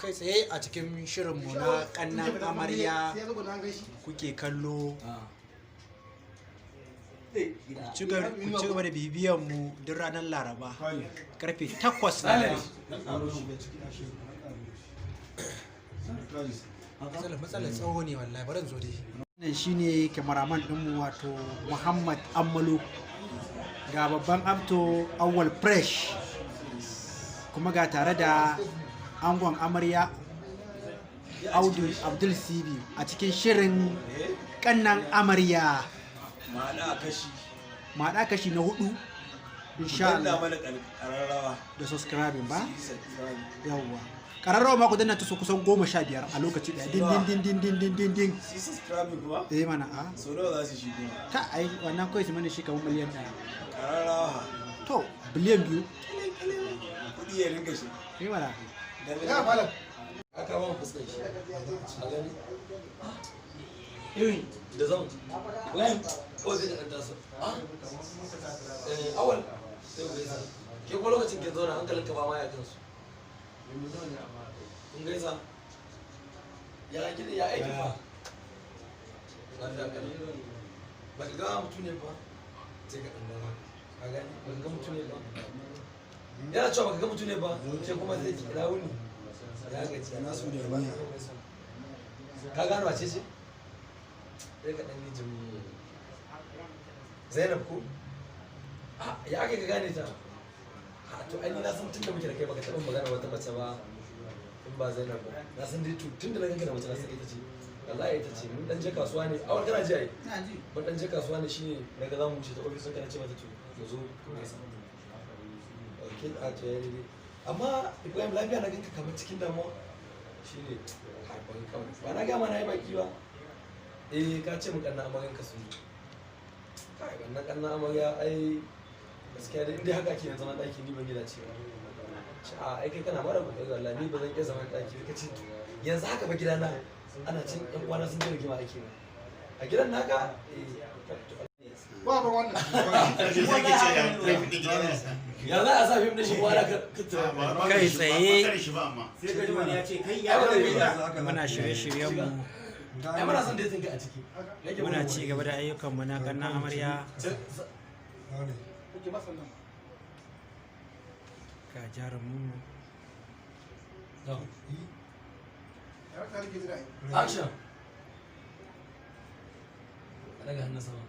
kai tsaye a cikin shirinmu na kannan amarya kuke kallo. Ku ci gaba da bibiyan mu duk ranar Laraba karfe 8 na dare. Matsalar tsawo ne wallahi, bari zo dai. Wannan shine kameraman ɗinmu wato Muhammad Ammalo, ga babban amto Awwal Fresh, kuma ga tare da angon amarya Audu Abdul Sibi a cikin shirin kannan amarya. Maɗa kashi na 4 insha Allah, da subscribing ba yawwa kararrawa ma ku danna ta so kusan 15 a lokaci daya, din mana a so nawa za su shigo ka ai wannan kai su mana shi kamar miliyan 1 kararrawa to biliyan 2 kudi ya rinka shi mana ya malam aka ba fuskar shi a gani irin da zan wani ko zai da tasa awal sai ku gaisa ke ko lokacin ke zauna hankalin ka ba ma ya kansu kun gaisa ya gida ya aiki fa lafiya kan ba ka ga mutum ne ba sai ka ɗan ka gani ba ka ga mutum ne ba yana cewa ba ka ga mutum ne ba sai kuma zai kira wuni ya gaji yana su ne ba ka gano wace ce sai ka ɗan yi jimi Zainab ko ya ake ka gane ta to ai na san tun da muke da kai baka taɓa magana wata mace ba in ba Zainab ba, na san dai tun da na ganka da mace na san ita ce wallahi ita ce. Mun dan je kasuwa ne a wani kana ji ai mun dan je kasuwa ne shine daga za mu wuce ta ofis kana ce mata to mu zo ku gaisa. Okay a to yayi dai amma Ibrahim lafiya na ganka kamar cikin damuwa shine ban kawai ba na ga ma na yi baki ba. Ka ce mu kanna amaryan ka sun kai wannan kanna amarya ai gaskiya da inda haka ke zaman daki ni ban gida ce ba ai kai kana mara kokari wallahi ni ba zan iya zaman daki ka ce yanzu haka ba gidana ana cin yan uwana sun je rigima ake ba a gidan naka ba wannan ya za a sa fim da shi wala kai tsaye sai ka ji wani ya ce kai muna shirye-shiryen mu, ai muna son dating ka a ciki muna ci gaba da ayyukan mu na kannan amarya. Ga jarumin mu action daga hannun sama